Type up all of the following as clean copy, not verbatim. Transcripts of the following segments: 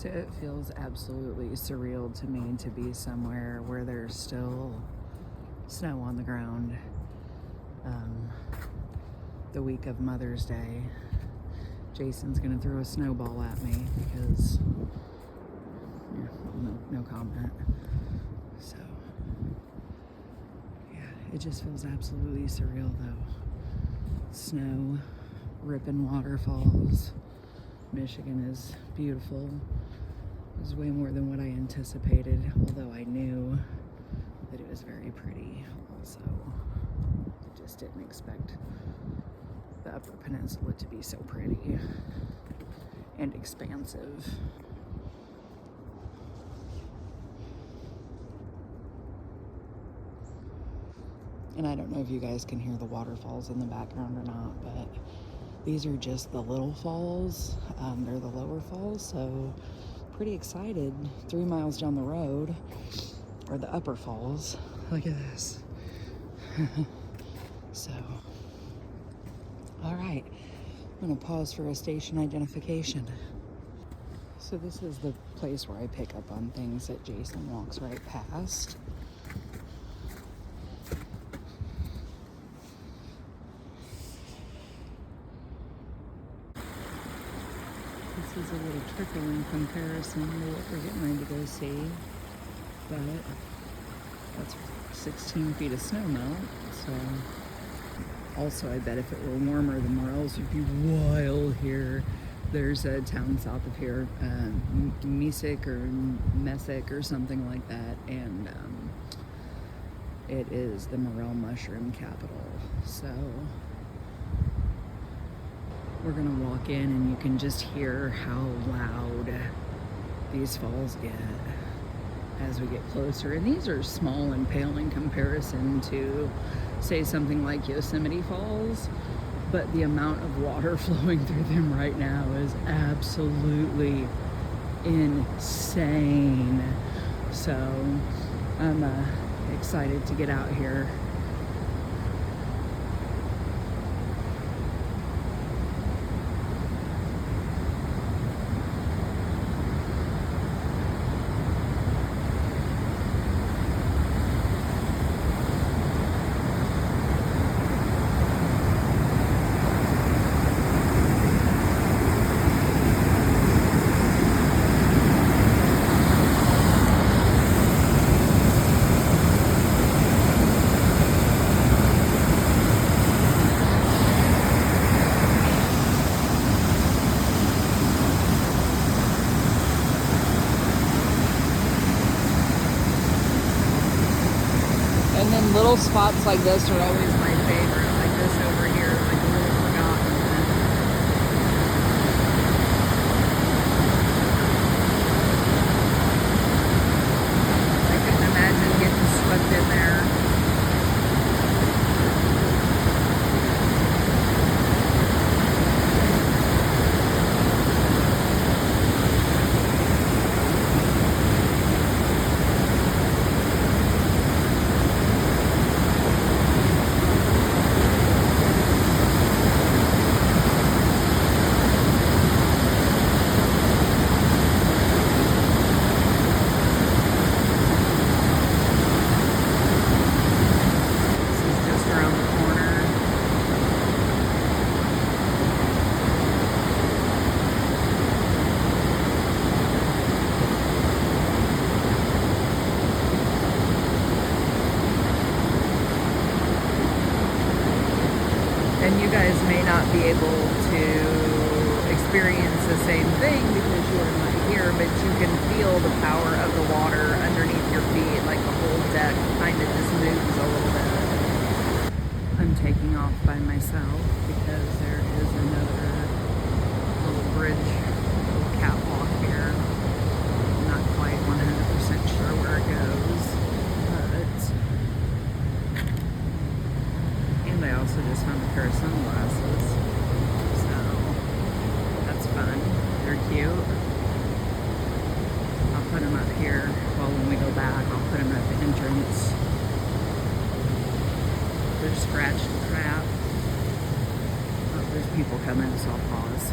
So it feels absolutely surreal to me to be somewhere where there's still snow on the ground. The week of Mother's Day, Jason's gonna throw a snowball at me because, yeah, no comment. So, yeah, it just feels absolutely surreal though. Snow, ripping waterfalls. Michigan is beautiful. It was way more than what I anticipated, although I knew that it was very pretty also. I just didn't expect the Upper Peninsula to be so pretty and expansive. And I don't know if you guys can hear the waterfalls in the background or not, but these are just the little falls. They're the lower falls, so pretty excited. 3 miles down the road are the upper falls. Look at this. So, all right, I'm gonna pause for a station identification. So this is the place where I pick up on things that Jason walks right past. This is a little trickle in comparison to what we're getting ready to go see, but that's 16 feet of snow melt, so also I bet if it were warmer, the morels would be wild here. There's a town south of here, Mesick or Messick or something like that, and it is the morel mushroom capital. So we're gonna walk in and you can just hear how loud these falls get as we get closer. And these are small and pale in comparison to, say, something like Yosemite Falls, but the amount of water flowing through them right now is absolutely insane. So I'm excited to get out here. And then little spots like this are always my favorite, like this over here, like a little forgotten. I couldn't imagine getting swept in there. And you guys may not be able to experience the same thing because you are not here, but you can feel the power of the water underneath your feet, like the whole deck kind of just moves a little bit. I'm taking off by myself because there is another little bridge, little catwalk here. I'm not quite 100% sure where it goes, but and I also just found a pair of sunglasses, so that's fun. They're cute. I'll put them up here. Well, when we go back, I'll put them at the entrance. They're scratched crap. Oh, there's people coming, so I'll pause.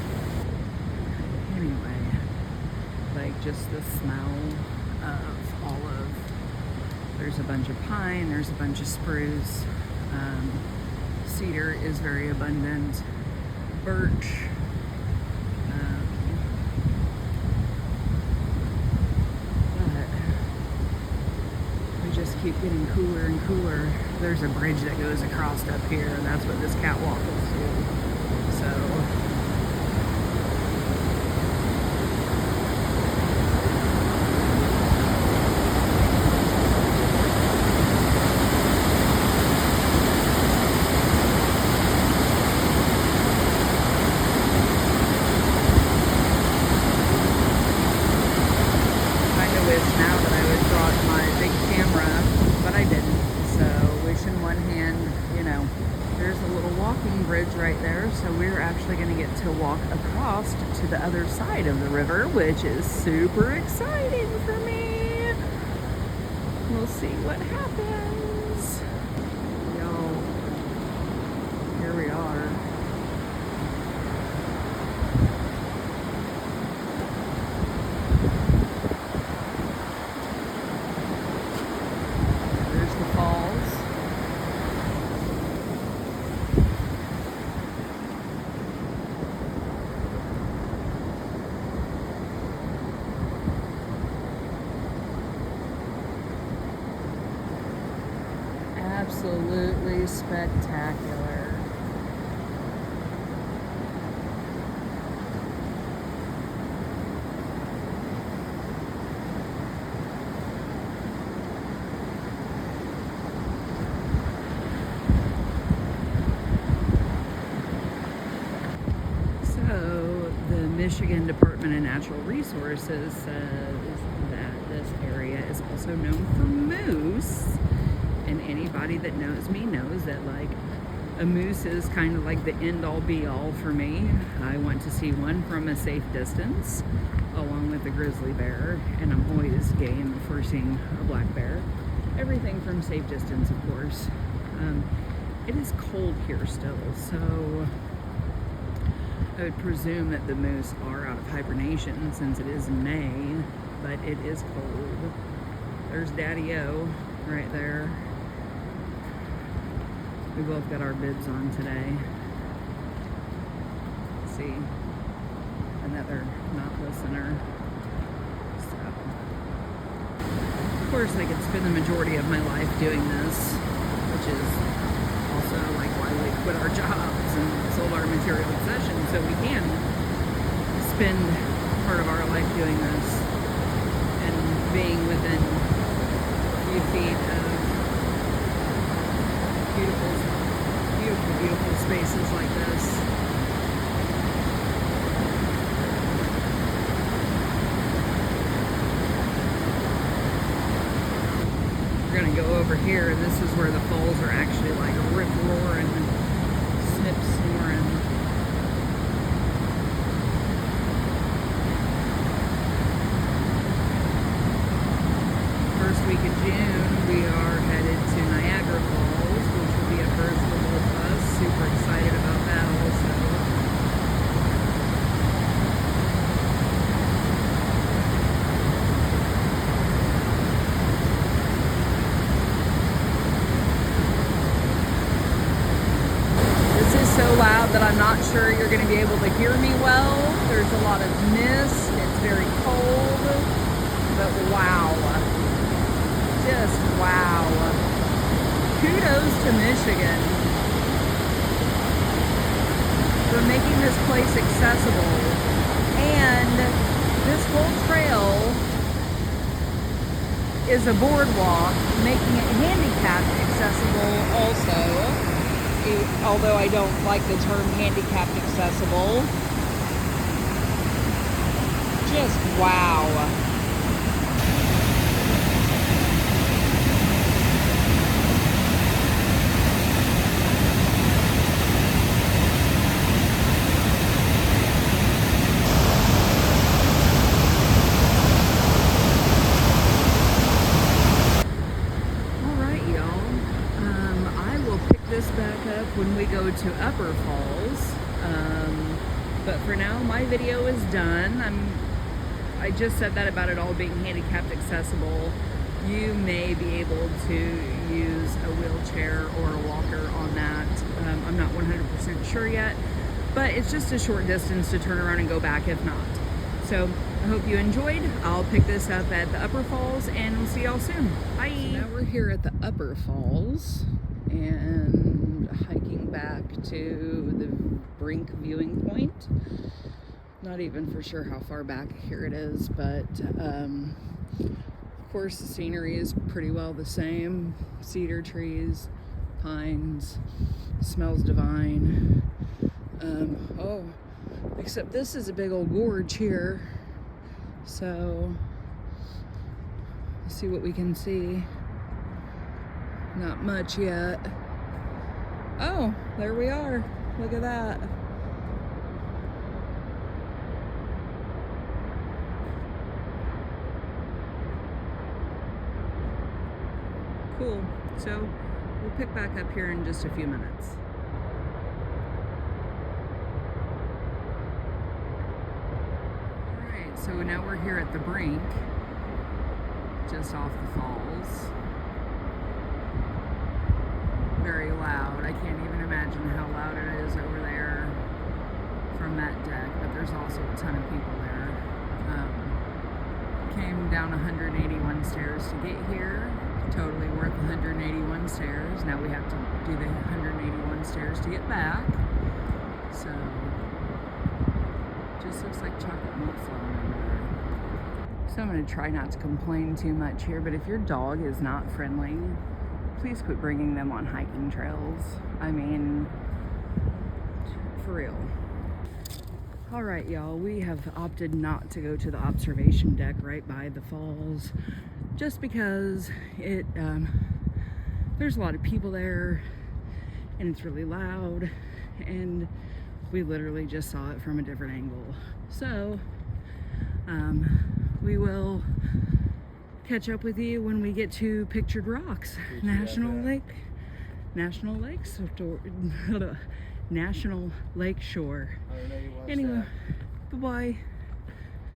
Anyway, but like just the smell of all of, there's a bunch of pine, there's a bunch of spruce, cedar is very abundant, birch, just keep getting cooler and cooler. There's a bridge that goes across up here, and that's what this catwalk is to. So now that I would brought my big camera, but I didn't. So wish in one hand, you know, there's a little walking bridge right there. So we're actually going to get to walk across to the other side of the river, which is super exciting for me. We'll see what happens. Y'all, here we are. Absolutely spectacular. So the Michigan Department of Natural Resources says that this area is also known for moose. And anybody that knows me knows that, like, a moose is kind of like the end-all be-all for me. I want to see one from a safe distance, along with a grizzly bear, and I'm always game for seeing a black bear. Everything from safe distance, of course. It is cold here still, so I would presume that the moose are out of hibernation since it is May, but it is cold. There's Daddy-O right there. We both got our bibs on today. See, another not listener. So, of course, I could spend the majority of my life doing this, which is also like why we quit our jobs and sold our material possessions, so we can spend part of our life doing this and being within a few feet of beautiful spaces like this. We're gonna go over here, and this is where the falls are actually like rip-roaring, snip-snoring. First week of June, we are headed to Niagara Falls, which will be a first for both of us. Super excited about that also. This is so loud that I'm not sure you're going to be able to hear me well. There's a lot of mist. It's very cold, but wow. Just wow. Kudos to Michigan for making this place accessible. And this whole trail is a boardwalk, making it handicapped accessible also. Although I don't like the term handicapped accessible. Just wow. Back up when we go to Upper Falls, but for now my video is done. I'm I just said that about it all being handicapped accessible. You may be able to use a wheelchair or a walker on that. I'm not 100% sure yet, but it's just a short distance to turn around and go back if not. So I hope you enjoyed. I'll pick this up at the Upper Falls and we'll see y'all soon. Bye. So now we're here at the Upper Falls and hiking back to the Brink viewing point. Not even for sure how far back here it is, but of course the scenery is pretty well the same. Cedar trees, pines, smells divine. Oh, except this is a big old gorge here. So let's see what we can see. Not much yet. Oh, there we are. Look at that. Cool. So we'll pick back up here in just a few minutes. Alright, so now we're here at the Brink, just off the falls. Very loud. I can't even imagine how loud it is over there from that deck, but there's also a ton of people there. Came down 181 stairs to get here. Totally worth 181 stairs. Now we have to do the 181 stairs to get back. So, just looks like chocolate milk flowing over there. So I'm going to try not to complain too much here, but if your dog is not friendly, please quit bringing them on hiking trails. I mean, for real. All right, y'all, we have opted not to go to the observation deck right by the falls, just because it there's a lot of people there and it's really loud, and we literally just saw it from a different angle. So we will catch up with you when we get to Pictured Rocks National Lake Shore. Anyway, bye-bye.